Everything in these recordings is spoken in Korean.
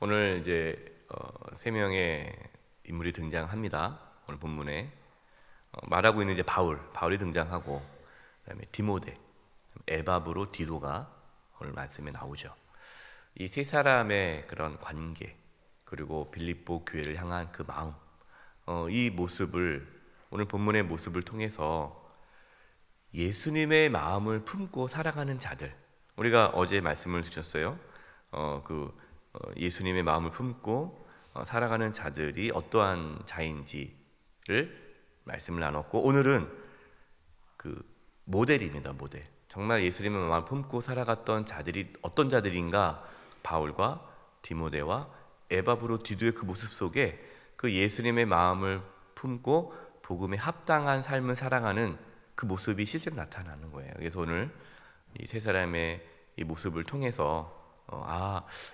오늘 이제 세 명의 인물이 등장합니다. 오늘 본문에 말하고 있는 이제 바울이 등장하고, 그다음에 디모데, 에바브로 디도가 오늘 말씀에 나오죠. 이 세 사람의 그런 관계, 그리고 빌립보 교회를 향한 그 마음, 이 모습을 오늘 본문의 모습을 통해서 예수님의 마음을 품고 살아가는 자들, 우리가 어제 말씀을 드렸어요. 예수님의 마음을 품고 살아가는 자들이 어떠한 자인지를 말씀을 나눴고, 오늘은 그 모델입니다. 모델. 정말 예수님의 마음을 품고 살아갔던 자들이 어떤 자들인가, 바울과 디모데와 에바브로 디도의 그 모습 속에 그 예수님의 마음을 품고 복음에 합당한 삶을 살아가는 그 모습이 실제로 나타나는 거예요. 그래서 오늘 이 세 사람의 이 모습을 통해서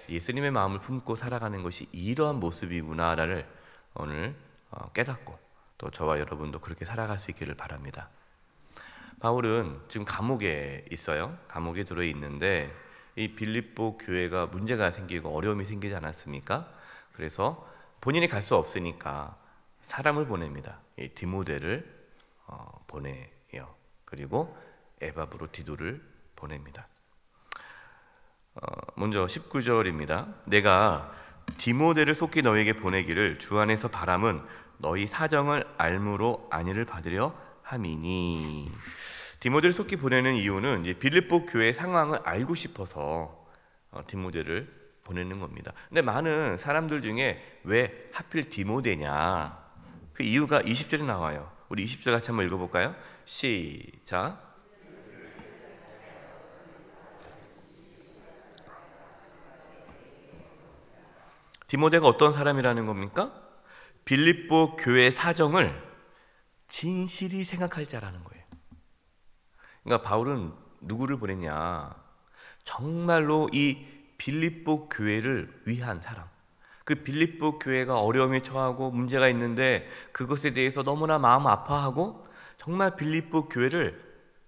예수님의 마음을 품고 살아가는 것이 이러한 모습이구나를 오늘 깨닫고, 또 저와 여러분도 그렇게 살아갈 수 있기를 바랍니다. 바울은 지금 감옥에 있어요. 감옥에 들어 있는데 이 빌립보 교회가 문제가 생기고 어려움이 생기지 않았습니까? 그래서 본인이 갈 수 없으니까 사람을 보냅니다. 이 디모데를 보내요. 그리고 에바브로 디도를 보냅니다. 먼저 19절입니다. 내가 디모데를 속히 너에게 보내기를 주 안에서 바람은 너희 사정을 알므로 안위를 받으려 함이니. 디모데를 속히 보내는 이유는 이제 빌립보 교회의 상황을 알고 싶어서 디모데를 보내는 겁니다. 근데 많은 사람들 중에 왜 하필 디모데냐, 그 이유가 20절에 나와요. 우리 20절 같이 한번 읽어볼까요? 시작. 디모데가 어떤 사람이라는 겁니까? 빌립보 교회 사정을 진실이 생각할 자라는 거예요. 그러니까 바울은 누구를 보냈냐? 정말로 이 빌립보 교회를 위한 사람, 그 빌립보 교회가 어려움에 처하고 문제가 있는데 그것에 대해서 너무나 마음 아파하고 정말 빌립보 교회를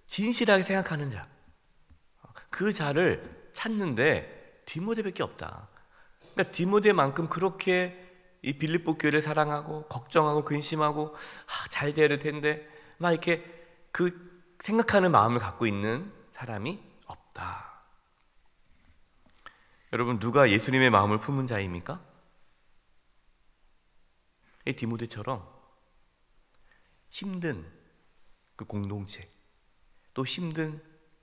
진실하게 생각하는 자, 그 자를 찾는데 디모데밖에 없다. 그러니까 디모데만큼 그렇게 이 빌립보 교회를 사랑하고 걱정하고 근심하고 잘 돼야 될 텐데 막 이렇게 그 생각하는 마음을 갖고 있는 사람이 없다. 여러분, 누가 예수님의 마음을 품은 자입니까? 이 디모데처럼 힘든 그 공동체, 또 힘든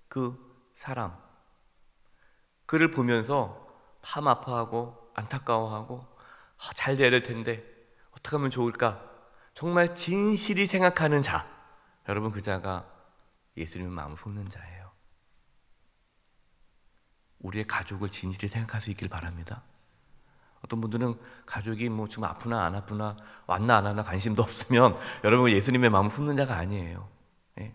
그 사람, 그를 보면서 참 아파하고 안타까워하고 잘 돼야 될 텐데 어떻게 하면 좋을까, 정말 진실이 생각하는 자, 여러분, 그 자가 예수님의 마음을 품는 자예요. 우리의 가족을 진실히 생각할 수 있길 바랍니다. 어떤 분들은 가족이 좀 아프나 안 아프나 왔나 안 왔나 관심도 없으면 여러분 예수님의 마음을 품는 자가 아니에요. 예?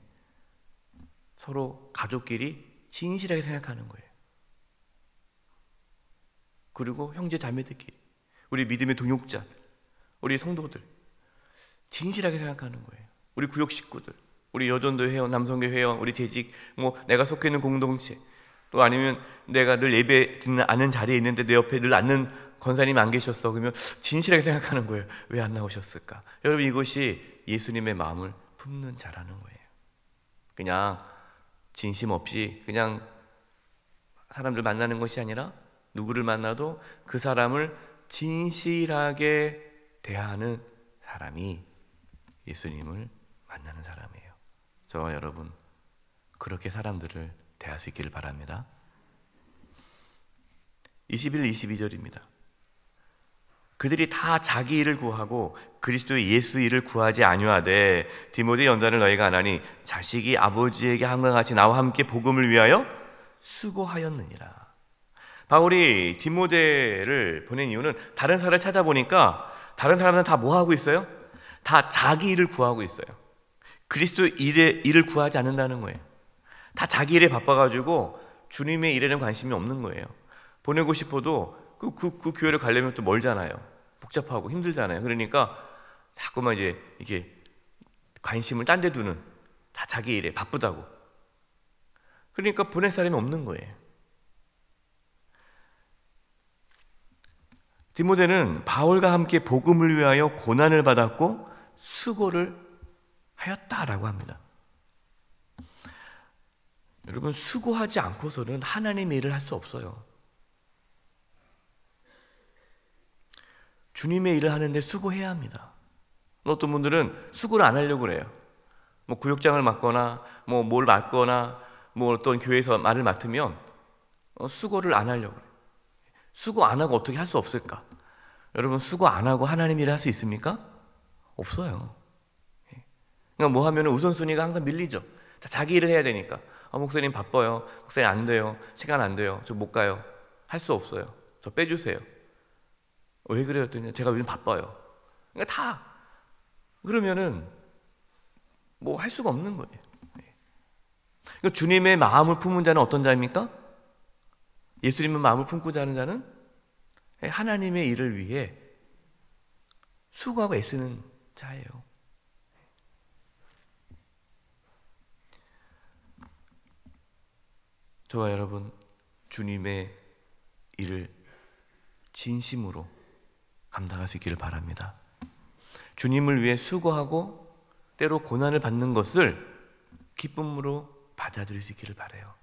서로 가족끼리 진실하게 생각하는 거예요. 그리고 형제 자매들끼리, 우리 믿음의 동역자, 우리 성도들 진실하게 생각하는 거예요. 우리 구역 식구들, 우리 여전도 회원, 남성교 회원, 우리 재직, 내가 속해 있는 공동체, 또 아니면 내가 늘 예배 듣는 아는 자리에 있는데 내 옆에 늘 앉는 권사님이 안 계셨어. 그러면 진실하게 생각하는 거예요. 왜 안 나오셨을까? 여러분, 이것이 예수님의 마음을 품는 자라는 거예요. 그냥 진심 없이 그냥 사람들 만나는 것이 아니라 누구를 만나도 그 사람을 진실하게 대하는 사람이 예수님을 만나는 사람이에요. 저와 여러분, 그렇게 사람들을 대할 수 있기를 바랍니다. 21, 22절입니다. 그들이 다 자기 일을 구하고 그리스도의 예수 일을 구하지 아니하되 디모데 연단을 너희가 안 하니 자식이 아버지에게 함과 같이 나와 함께 복음을 위하여 수고하였느니라. 바울이 디모데를 보낸 이유는 다른 사람을 찾아보니까 다른 사람들은 다 뭐 하고 있어요? 다 자기 일을 구하고 있어요. 그리스도 일을 구하지 않는다는 거예요. 다 자기 일에 바빠가지고 주님의 일에는 관심이 없는 거예요. 보내고 싶어도 그 교회를 가려면 또 멀잖아요. 복잡하고 힘들잖아요. 그러니까 자꾸만 이제 이게 관심을 딴 데 두는, 다 자기 일에 바쁘다고. 그러니까 보낼 사람이 없는 거예요. 디모데는 바울과 함께 복음을 위하여 고난을 받았고 수고를 하였다라고 합니다. 여러분, 수고하지 않고서는 하나님의 일을 할 수 없어요. 주님의 일을 하는데 수고해야 합니다. 어떤 분들은 수고를 안 하려고 그래요. 뭐 구역장을 맡거나 뭘 맡거나 어떤 교회에서 말을 맡으면 수고를 안 하려고 그래요. 수고 안 하고 어떻게 할 수 없을까? 여러분, 수고 안 하고 하나님 일을 할 수 있습니까? 없어요. 그러니까 뭐 하면 우선순위가 항상 밀리죠. 자기 일을 해야 되니까. 목사님 바빠요. 목사님 안 돼요. 시간 안 돼요. 저 못 가요. 할 수 없어요. 저 빼주세요. 왜 그래요? 했더니 제가 요즘 바빠요. 그러니까 다 그러면은 뭐 할 수가 없는 거예요. 그러니까 주님의 마음을 품은 자는 어떤 자입니까? 예수님의 마음을 품고 자는 자는 하나님의 일을 위해 수고하고 애쓰는 자예요. 저와 여러분, 주님의 일을 진심으로 감당할 수 있기를 바랍니다. 주님을 위해 수고하고 때로 고난을 받는 것을 기쁨으로 받아들일 수 있기를 바라요.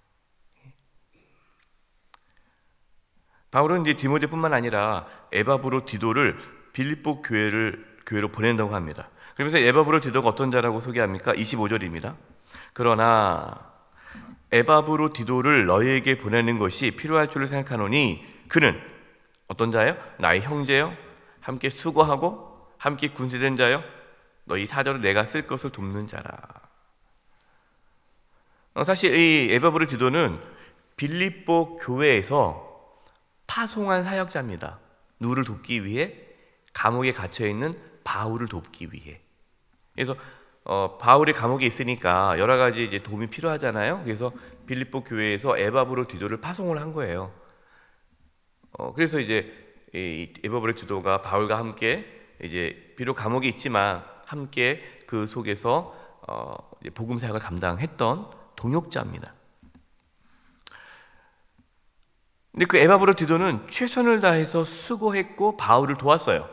바울은 이제 디모데뿐만 아니라 에바브로디도를 빌립보 교회로 보낸다고 합니다. 그러면서 에바브로디도가 어떤 자라고 소개합니까? 25절입니다. 그러나 에바브로디도를 너희에게 보내는 것이 필요할 줄을 생각하노니 그는 어떤 자예요? 나의 형제요, 함께 수고하고 함께 군세된 자요, 너희 사절을 내가 쓸 것을 돕는 자라. 사실 이 에바브로디도는 빌립보 교회에서 파송한 사역자입니다. 누구를 돕기 위해? 감옥에 갇혀있는 바울을 돕기 위해. 그래서 바울이 감옥에 있으니까 여러 가지 이제 도움이 필요하잖아요. 그래서 빌립보 교회에서 에바브로디도를 파송을 한 거예요. 그래서 이제 이 에바브로디도가 바울과 함께 이제 비록 감옥에 있지만 함께 그 속에서 복음 사역을 감당했던 동역자입니다. 근데 그 에바브로디도는 최선을 다해서 수고했고 바울을 도왔어요.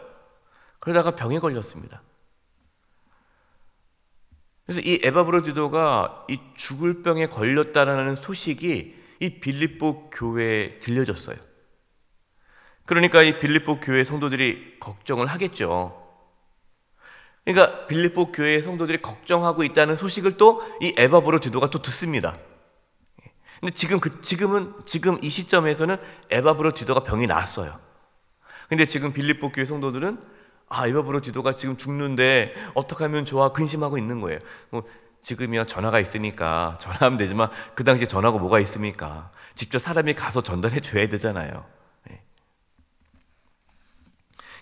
그러다가 병에 걸렸습니다. 그래서 이 에바브로디도가 이 죽을 병에 걸렸다라는 소식이 이 빌립보 교회에 들려졌어요. 그러니까 이 빌립보 교회 성도들이 걱정을 하겠죠. 그러니까 빌립보 교회 성도들이 걱정하고 있다는 소식을 또 이 에바브로디도가 또 듣습니다. 근데 지금 이 시점에서는 에바브로디도가 병이 나았어요. 근데 지금 빌립보 교회 성도들은 에바브로디도가 지금 죽는데 어떻게 하면 좋아 근심하고 있는 거예요. 지금이야 전화가 있으니까 전화하면 되지만 그 당시에 전화가 뭐가 있습니까? 직접 사람이 가서 전달해 줘야 되잖아요.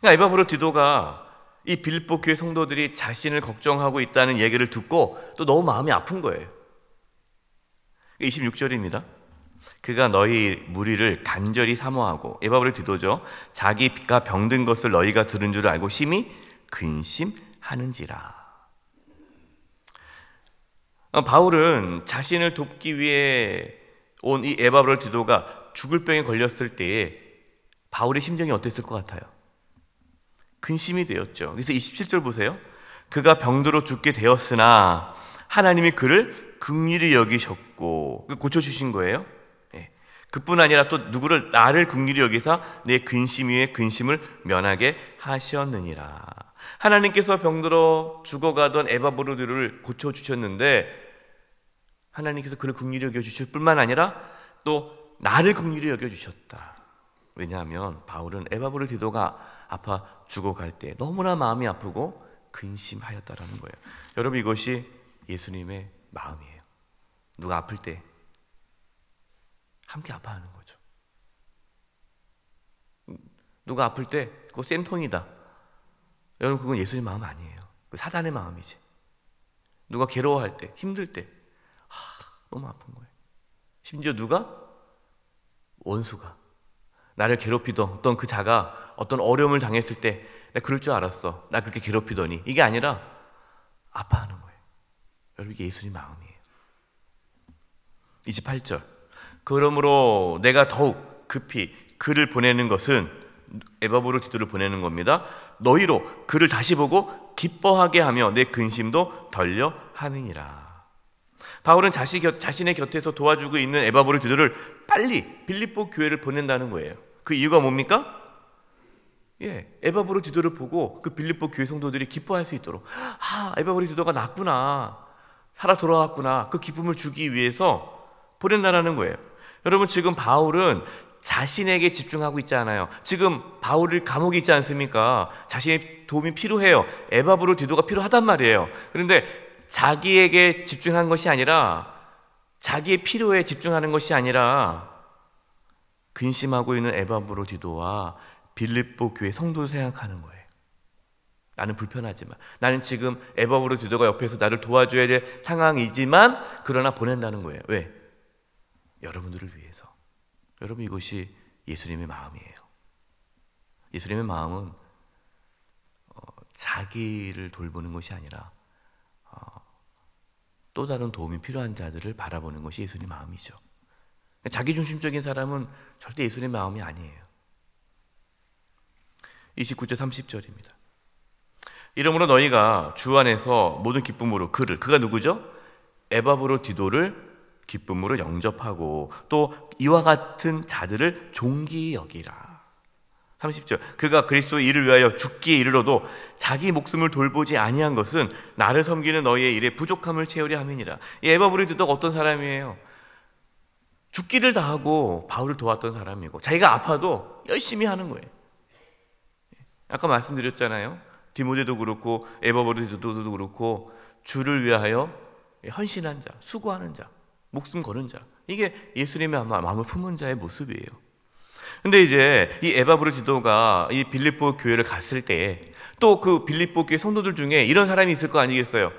그러니까 에바브로디도가 이 빌립보 교회 성도들이 자신을 걱정하고 있다는 얘기를 듣고 또 너무 마음이 아픈 거예요. 26절입니다. 그가 너희 무리를 간절히 사모하고, 에바브로디도죠, 자기가 병든 것을 너희가 들은 줄 알고 심히 근심하는지라. 바울은 자신을 돕기 위해 온 이 에바브로디도가 죽을 병에 걸렸을 때에 바울의 심정이 어땠을 것 같아요? 근심이 되었죠. 그래서 27절 보세요. 그가 병들어 죽게 되었으나 하나님이 그를 긍휼히 여기셨고 고쳐주신 거예요. 그뿐 아니라 또 나를 긍휼히 여기사 내 근심 위에 근심을 면하게 하셨느니라. 하나님께서 병들어 죽어가던 에바브로디도를 고쳐주셨는데 하나님께서 그를 긍휼히 여겨주실 뿐만 아니라 또 나를 긍휼히 여겨주셨다. 왜냐하면 바울은 에바브로디도가 아파 죽어갈 때 너무나 마음이 아프고 근심하였다라는 거예요. 여러분, 이것이 예수님의 마음이에요. 누가 아플 때 함께 아파하는 거죠. 누가 아플 때 그거 센통이다. 여러분, 그건 예수님의 마음 아니에요. 그 사단의 마음이지. 누가 괴로워할 때, 힘들 때 너무 아픈 거예요. 심지어 누가? 원수가 나를 괴롭히던 어떤 그 자가 어떤 어려움을 당했을 때 나 그럴 줄 알았어, 나 그렇게 괴롭히더니, 이게 아니라 아파하는 거예요. 여러분, 이게 예수님 마음이에요. 28절. 그러므로 내가 더욱 급히 그를 보내는 것은 에바브로디도를 보내는 겁니다. 너희로 그를 다시 보고 기뻐하게 하며 내 근심도 덜려 함이니라. 바울은 자신의 곁에서 도와주고 있는 에바브로디도를 빨리 빌립보 교회를 보낸다는 거예요. 그 이유가 뭡니까? 에바브로디도를 보고 그 빌립보 교회 성도들이 기뻐할 수 있도록, 에바브로디도가 낫구나, 살아 돌아왔구나, 그 기쁨을 주기 위해서 보낸다는 거예요. 여러분, 지금 바울은 자신에게 집중하고 있지 않아요. 지금 바울이 감옥에 있지 않습니까? 자신의 도움이 필요해요. 에바브로디도가 필요하단 말이에요. 그런데 자기에게 집중한 것이 아니라, 자기의 필요에 집중하는 것이 아니라 근심하고 있는 에바브로디도와 빌립보 교회 성도를 생각하는 거예요. 나는 불편하지만, 나는 지금 에바브로디도가 옆에서 나를 도와줘야 될 상황이지만 그러나 보낸다는 거예요. 왜? 여러분들을 위해서. 여러분, 이것이 예수님의 마음이에요. 예수님의 마음은 자기를 돌보는 것이 아니라 또 다른 도움이 필요한 자들을 바라보는 것이 예수님 마음이죠. 자기중심적인 사람은 절대 예수님의 마음이 아니에요. 29절 30절입니다. 이러므로 너희가 주 안에서 모든 기쁨으로 그가 누구죠? 에바브로디도를 기쁨으로 영접하고 또 이와 같은 자들을 존귀히 여기라. 30절, 그가 그리스도의 일을 위하여 죽기에 이르러도 자기 목숨을 돌보지 아니한 것은 나를 섬기는 너희의 일에 부족함을 채우려 함이니라. 이 에바브로디도가 어떤 사람이에요? 죽기를 다하고 바울을 도왔던 사람이고, 자기가 아파도 열심히 하는 거예요. 아까 말씀드렸잖아요. 디모데도 그렇고 에바브로디도도 그렇고 주를 위하여 헌신한 자, 수고하는 자, 목숨 거는 자, 이게 예수님의 마음을 품은 자의 모습이에요. 근데 이제 이 에바브로디도가 이 빌립보 교회를 갔을 때 또 그 빌립보 교회 성도들 중에 이런 사람이 있을 거 아니겠어요?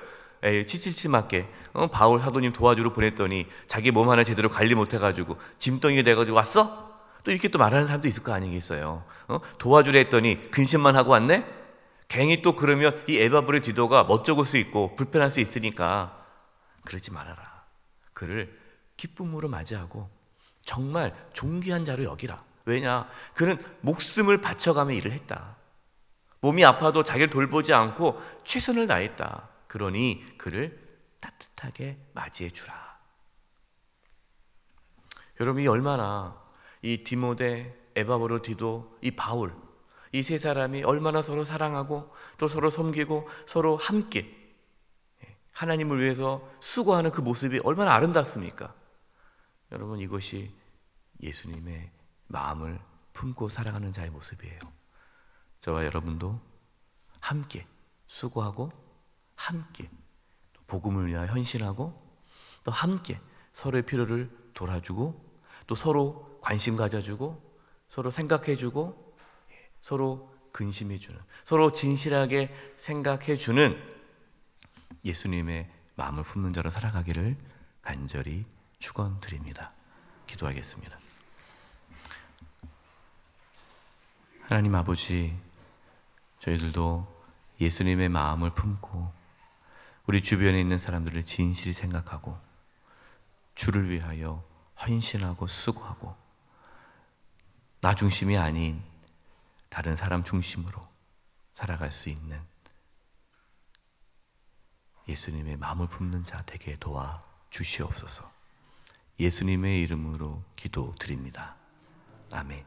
치칠치맞게 바울 사도님 도와주러 보냈더니 자기 몸 하나 제대로 관리 못해가지고 짐덩이가 돼가지고 왔어? 또 이렇게 또 말하는 사람도 있을 거 아니겠어요? 도와주려 했더니 근심만 하고 왔네? 괜히 또 그러면 이 에바브로디도가 멋쩍을 수 있고 불편할 수 있으니까 그러지 말아라. 그를 기쁨으로 맞이하고 정말 존귀한 자로 여기라. 왜냐? 그는 목숨을 바쳐가며 일을 했다. 몸이 아파도 자기를 돌보지 않고 최선을 다했다. 그러니 그를 따뜻하게 맞이해 주라. 여러분이 얼마나 이 디모데, 에바브로디도, 이 바울, 이 세 사람이 얼마나 서로 사랑하고 또 서로 섬기고 서로 함께 하나님을 위해서 수고하는 그 모습이 얼마나 아름답습니까? 여러분, 이것이 예수님의 마음을 품고 사랑하는 자의 모습이에요. 저와 여러분도 함께 수고하고 함께 복음을 위하여 헌신하고 또 함께 서로의 필요를 돌아주고 또 서로 관심 가져주고 서로 생각해주고 서로 근심해주는, 서로 진실하게 생각해주는 예수님의 마음을 품는 자로 살아가기를 간절히 축원드립니다. 기도하겠습니다. 하나님 아버지, 저희들도 예수님의 마음을 품고 우리 주변에 있는 사람들을 진실히 생각하고 주를 위하여 헌신하고 수고하고 나 중심이 아닌 다른 사람 중심으로 살아갈 수 있는 예수님의 마음을 품는 자 되게 도와 주시옵소서. 예수님의 이름으로 기도드립니다. 아멘.